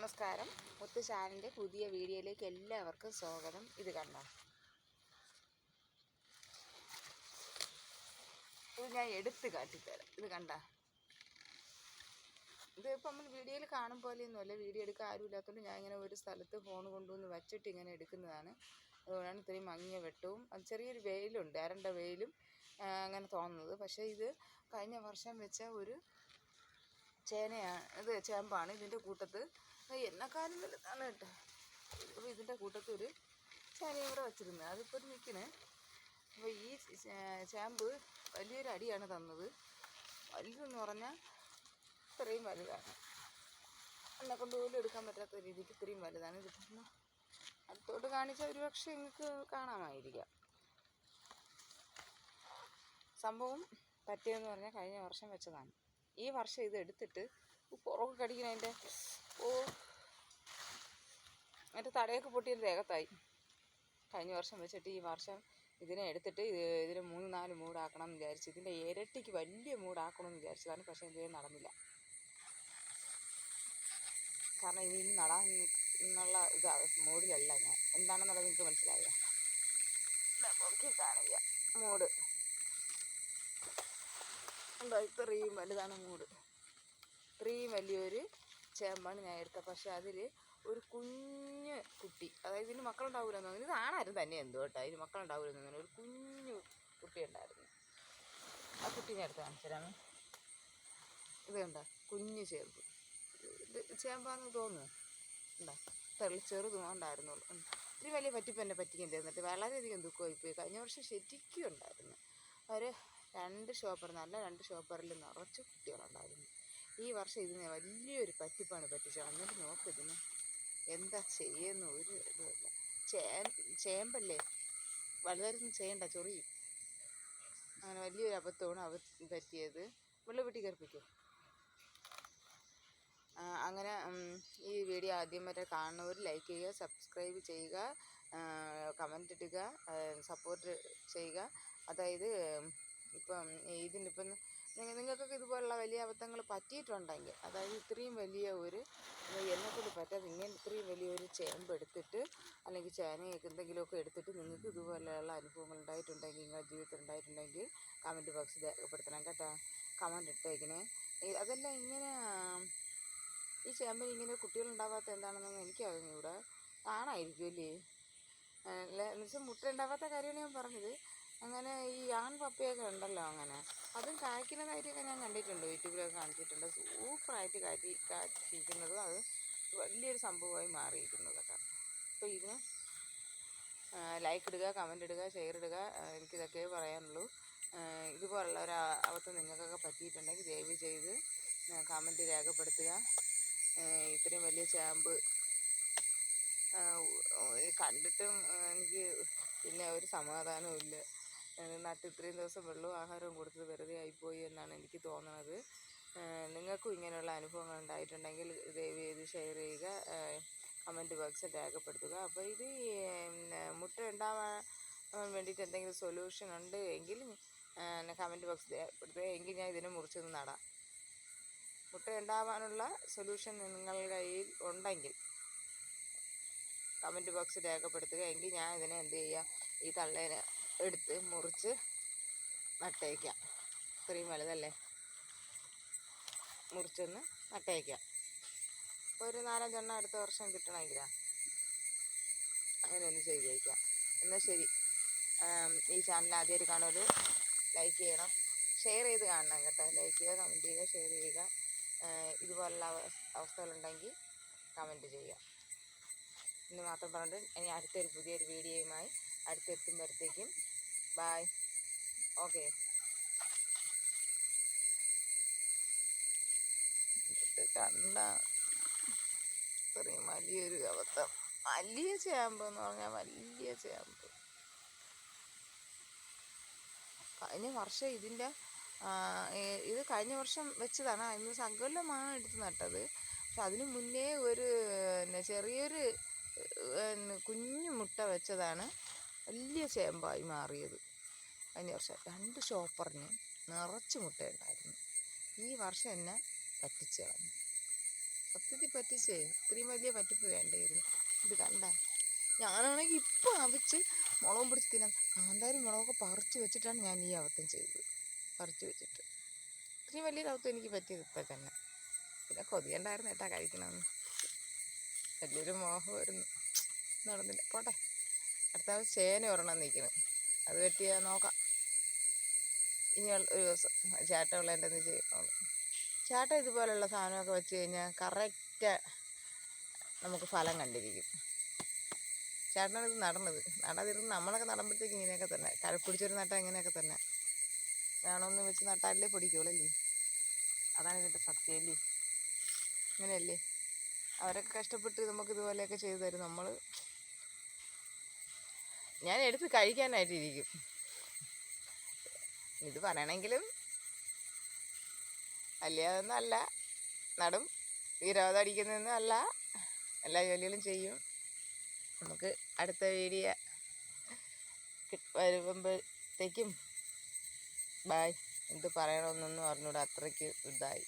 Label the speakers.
Speaker 1: നമസ്കാരം. മുത്ത് ചാനലിൻ്റെ പുതിയ വീഡിയോയിലേക്ക് എല്ലാവർക്കും സ്വാഗതം. ഇത് കണ്ടോ, ഇത് ഞാൻ എടുത്ത് കാട്ടിത്തരാം. ഇത് കണ്ട, ഇതിപ്പോൾ നമ്മൾ വീഡിയോയിൽ കാണും പോലെയൊന്നുമല്ല. വീഡിയോ എടുക്കാൻ ആരും ഇല്ലാത്തതുകൊണ്ട് ഞാൻ ഇങ്ങനെ ഒരു സ്ഥലത്ത് ഫോൺ കൊണ്ടുവന്ന് വച്ചിട്ട് ഇങ്ങനെ എടുക്കുന്നതാണ്. അതുകൊണ്ടാണ് ഇത്രയും മങ്ങിയ വെട്ടവും അത് ചെറിയൊരു വെയിലുണ്ട്, അരണ്ട വെയിലും അങ്ങനെ തോന്നുന്നത്. പക്ഷേ ഇത് കഴിഞ്ഞ വർഷം വെച്ച ഒരു ചേനയാണ്, ഇത് ചേമ്പാണ്. ഇതിൻ്റെ കൂട്ടത്ത് എന്നെക്കാലം വലുതാണ് കേട്ടോ. അപ്പോൾ ഇതിൻ്റെ കൂട്ടത്ത് ഒരു ചേനയും കൂടെ വച്ചിരുന്നത്, അതിപ്പോൾ ഒരു നിൽക്കണേ. അപ്പോൾ ഈ ചേമ്പ് വലിയൊരു അടിയാണ് തന്നത്. വലുതെന്ന് പറഞ്ഞാൽ ഇത്രയും വലുതാണ്, എന്നെക്കൊണ്ട് പോലും എടുക്കാൻ പറ്റാത്ത രീതിക്ക് ഇത്രയും വലുതാണ്. ഇതിപ്പോൾ അടുത്തോട്ട് കാണിച്ചാൽ ഒരു പക്ഷേ നിങ്ങൾക്ക് കാണാമായിരിക്കാം. സംഭവം പറ്റിയതെന്ന് പറഞ്ഞാൽ കഴിഞ്ഞ വർഷം വെച്ചതാണ്. ഈ വർഷം ഇത് എടുത്തിട്ട് പുറകെ കടിക്കുന്നതിൻ്റെ അതിൻ്റെ തടയൊക്കെ പൊട്ടിയൊരു ദേഹത്തായി. കഴിഞ്ഞ വർഷം വെച്ചിട്ട് ഈ വർഷം ഇതിനെ എടുത്തിട്ട് ഇതിന് 3-4 മൂടാക്കണം എന്ന് വിചാരിച്ചു. ഇതിൻ്റെ ഇരട്ടിക്ക് വലിയ മൂടാക്കണമെന്ന് വിചാരിച്ചതാണ്. പക്ഷേ ഇതുവരെ നടന്നില്ല. കാരണം ഇനി നടാൻ എന്നുള്ള ഇത് മൂഡിലല്ല ഞാൻ. എന്താണെന്നുള്ളത് നിങ്ങൾക്ക് മനസ്സിലായോ? നോക്കി കാണില്ല. മൂട് ഉണ്ടോ? ഇത്രയും വലുതാണ് മൂട്. ഇത്രയും വലിയൊരു ചേമ്പാണ് ഞാൻ എടുത്തത്. പക്ഷെ അതിൽ ഒരു കുഞ്ഞ് കുട്ടി, അതായത് ഇതിന് മക്കളുണ്ടാവില്ലെന്ന് തോന്നുന്നു. ഇത് ആണായിരുന്നു തന്നെ എന്തോ കേട്ടോ, ഇതിന് മക്കളുണ്ടാവില്ലെന്ന് തോന്നുന്നു. ഒരു കുഞ്ഞു കുട്ടി ഉണ്ടായിരുന്നു. ആ കുട്ടീനെ എടുത്ത് കാണിച്ചു തരാമേ. ഇത് കണ്ടോ, കുഞ്ഞ് ചേമ്പ്. ഇത് ചേമ്പാന്ന് തോന്നുന്നു. ഉണ്ടോ, ചെറുതും ഉണ്ടായിരുന്നുള്ളൂ. ഇത്തിരി വലിയ പറ്റിപ്പ് എന്നെ പറ്റിക്കാൻ തന്നിട്ട് വളരെയധികം ദുഃഖമായിപ്പോയി. കഴിഞ്ഞ വർഷം ശരിക്കും ഉണ്ടായിരുന്നു. ഒരു 2 ഷോപ്പർ, നല്ല 2 ഷോപ്പറിൽ നിറച്ച് കുട്ടികളുണ്ടായിരുന്നു. ഈ വർഷം ഇതിനെ വലിയൊരു പറ്റിപ്പാണ് പറ്റിച്ചത്. എന്നിട്ട് നോക്ക്, ഇതിന് എന്താ ചെയ്യുന്ന ഒരു ഇതുമില്ല. ചേമ്പല്ലേ, വലുതായിട്ടൊന്നും ചെയ്യണ്ട, ചൊറിയും. അങ്ങനെ വലിയൊരു അബദ്ധമാണ് പറ്റിയത്. വെള്ളം വീട്ടിൽ കയറിപ്പിക്കും. അങ്ങനെ ഈ വീഡിയോ ആദ്യമായിട്ട് കാണുന്നവർ ലൈക്ക് ചെയ്യുക, സബ്സ്ക്രൈബ് ചെയ്യുക, കമൻ്റ് ഇടുക, സപ്പോർട്ട് ചെയ്യുക. അതായത് ഇപ്പം ഇതിനിപ്പം നിങ്ങൾക്കൊക്കെ ഇതുപോലുള്ള വലിയ അബദ്ധങ്ങൾ പറ്റിയിട്ടുണ്ടെങ്കിൽ, അതായത് ഇത്രയും വലിയ ഒരു എന്നെക്കൊണ്ട് പറ്റാതെ ഇങ്ങനെ ഇത്രയും വലിയൊരു ചേമ്പ് എടുത്തിട്ട് അല്ലെങ്കിൽ ചേനയൊക്കെ എന്തെങ്കിലുമൊക്കെ എടുത്തിട്ട് നിങ്ങൾക്ക് ഇതുപോലെയുള്ള അനുഭവങ്ങൾ ഉണ്ടായിട്ടുണ്ടെങ്കിൽ, നിങ്ങളുടെ ജീവിതത്തിൽ ഉണ്ടായിട്ടുണ്ടെങ്കിൽ കമൻറ്റ് ബോക്സിൽ രേഖപ്പെടുത്തണം കേട്ടോ. കമൻറ്റ് ഇട്ടേക്കണേ. അതെല്ലാം ഇങ്ങനെ ഈ ചേമ്പിന് ഇങ്ങനെ കുട്ടികളുണ്ടാവാത്ത എന്താണെന്നൊന്നും എനിക്കറിഞ്ഞൂടാ. ആണായിരിക്കും അല്ലേ? എന്നുവെച്ചാൽ മുട്ട ഉണ്ടാവാത്ത കാര്യമാണ് ഞാൻ പറഞ്ഞത്. അങ്ങനെ ഈ ആൺ പപ്പയൊക്കെ ഉണ്ടല്ലോ, അങ്ങനെ അതും കായ്ക്കുന്നതായിട്ടൊക്കെ ഞാൻ കണ്ടിട്ടുണ്ട്, യൂട്യൂബിലൊക്കെ കാണിച്ചിട്ടുണ്ട്. സൂപ്പറായിട്ട് കായ്ച്ചിരിക്കുന്നതും അത് വലിയൊരു സംഭവമായി മാറിയിരിക്കുന്നതൊക്കെ. അപ്പോൾ ഇതിന് ലൈക്ക് ഇടുക, കമൻ്റ് ഇടുക, ഷെയർ ഇടുക. എനിക്കിതൊക്കെ പറയാനുള്ളൂ. ഇതുപോലുള്ള ഒരു അബദ്ധം നിങ്ങൾക്കൊക്കെ പറ്റിയിട്ടുണ്ടെങ്കിൽ ദയവ് ചെയ്ത് കമൻറ്റ് രേഖപ്പെടുത്തുക. ഇത്രയും വലിയ ചേമ്പ് കണ്ടിട്ടും എനിക്ക് പിന്നെ ഒരു സമാധാനവും ഇല്ല. നട്ട് ഇത്രയും ദിവസം വെള്ളവും ആഹാരവും കൊടുത്തത് വെറുതെ ആയിപ്പോയി എന്നാണ് എനിക്ക് തോന്നുന്നത്. നിങ്ങൾക്കും ഇങ്ങനെയുള്ള അനുഭവങ്ങൾ ഉണ്ടായിട്ടുണ്ടെങ്കിൽ ദയവ് ചെയ്ത് ഷെയർ ചെയ്യുക, കമൻറ്റ് ബോക്സിൽ രേഖപ്പെടുത്തുക. അപ്പോൾ ഇത് മുട്ട ഉണ്ടാവാൻ വേണ്ടിയിട്ട് എന്തെങ്കിലും സൊല്യൂഷൻ ഉണ്ട് എങ്കിൽ കമൻറ്റ് ബോക്സിൽ രേഖപ്പെടുത്തുക. എങ്കിൽ ഞാൻ ഇതിനെ മുറിച്ചൊന്ന് നടാം. മുട്ട ഉണ്ടാവാനുള്ള സൊല്യൂഷൻ നിങ്ങളുടെ കയ്യിൽ ഉണ്ടെങ്കിൽ കമൻറ്റ് ബോക്സിൽ രേഖപ്പെടുത്തുക. എങ്കിൽ ഞാൻ ഇതിനെ എന്ത് ചെയ്യാം, ഈ തള്ളേനെ എടുത്ത് മുറിച്ച് നട്ടേക്കാം. ഇത്രയും വലുതല്ലേ, മുറിച്ചൊന്ന് നട്ടേക്കാം. ഒരു 4-5 എണ്ണം അടുത്ത വർഷം കിട്ടണമെങ്കിലാ അങ്ങനെ ഒന്ന് ചെയ്തേക്കാം. എന്നാൽ ശരി. ഈ ചാനൽ ആദ്യമായിട്ട് കാണുമല്ലോ, ലൈക്ക് ചെയ്യണം, ഷെയർ ചെയ്ത് കാണണം കേട്ടോ. ലൈക്ക് ചെയ്യുക, കമൻറ്റ് ചെയ്യുക, ഷെയർ ചെയ്യുക. ഇതുപോലുള്ള അവസ്ഥകളുണ്ടെങ്കിൽ കമൻറ്റ് ചെയ്യുക. ഇന്ന് മാത്രം പറഞ്ഞിട്ട് ഇനി അടുത്തൊരു പുതിയൊരു വീഡിയോയുമായി അടുത്തെത്തുമ്പോഴത്തേക്കും ബായ്. ഓക്കെ. കണ്ട ഇത്രയും വലിയൊരു അബദ്ധം. വലിയ ചേമ്പ് എന്ന് പറഞ്ഞാൽ വലിയ ചേമ്പ്. കഴിഞ്ഞ വർഷം ഇത് കഴിഞ്ഞ വർഷം വെച്ചതാണ്. ഇന്ന് സകലമാണ് എടുത്ത് നട്ടത്. പക്ഷെ അതിന് മുന്നേ ഒരു ചെറിയൊരു കുഞ്ഞു മുട്ട വെച്ചതാണ് വലിയ ചേമ്പായി മാറിയത്. കഴിഞ്ഞ വർഷം 2 ഷോപ്പറിന് നിറച്ച് മുട്ടയുണ്ടായിരുന്നു. ഈ വർഷം എന്നെ പറ്റിച്ച് കളഞ്ഞു. സത്യത്തിൽ പറ്റിച്ചേ, ഇത്രയും വലിയ പറ്റിപ്പ് വേണ്ടായിരുന്നു. ഇത് കണ്ട, ഞാനാണെങ്കിൽ ഇപ്പം അവിച്ച് മുളകും പിടിച്ച് തിന്നാൻ കാന്താരി മുളകൊക്കെ പറിച്ച് വെച്ചിട്ടാണ് ഞാൻ ഈ അബദ്ധം ചെയ്തത്. പറിച്ച് വെച്ചിട്ട് ഇത്രയും വലിയൊരു അബദ്ധം എനിക്ക് പറ്റിയത് ഇപ്പം തന്നെ. പിന്നെ കൊതിയുണ്ടായിരുന്നു ഏട്ടാ കഴിക്കണമെന്ന്, വലിയൊരു മോഹമായിരുന്നു, നടന്നില്ല. പോട്ടെ, അടുത്ത ചേന ഒരെണ്ണം നിൽക്കണം, അത് വെട്ടിയാൽ നോക്കാം. ഇനി ഒരു ദിവസം ചേട്ട ഉള്ളതിൻ്റെ ഒന്ന് ചെയ്യണോളൂ. ചേട്ട ഇതുപോലുള്ള സാധനമൊക്കെ വെച്ച് കഴിഞ്ഞാൽ കറക്റ്റ് നമുക്ക് ഫലം കണ്ടിരിക്കും. ചേട്ടനാണ് ഇത് നടണത്. നടാതിരുന്ന് നമ്മളൊക്കെ നടുമ്പോഴത്തേക്ക് ഇങ്ങനെയൊക്കെ തന്നെ, കഴപ്പിടിച്ചൊരു നട്ട ഇങ്ങനെയൊക്കെ തന്നെ വേണമെന്ന് വെച്ച് നട്ടാലേ പിടിക്കുള്ളൂ. അതാണ് ഇതിൻ്റെ സത്യമല്ലേ, ഇങ്ങനെയല്ലേ? അവരൊക്കെ കഷ്ടപ്പെട്ട് നമുക്ക് ഇതുപോലെയൊക്കെ ചെയ്തു തരും. ഞാൻ എടുത്ത് കഴിക്കാനായിട്ടിരിക്കും. ഇത് പറയണമെങ്കിലും വലിയതൊന്നും അല്ല, നടും, വിരോധം അടിക്കുന്നതൊന്നും അല്ല, എല്ലാ ജോലികളും ചെയ്യും. നമുക്ക് അടുത്ത വീഡിയോ വരുമ്പോഴത്തേക്കും ബായ്. എന്ത് പറയണമെന്നൊന്നും അറിഞ്ഞൂടാ, അത്രയ്ക്ക് ഇതായി.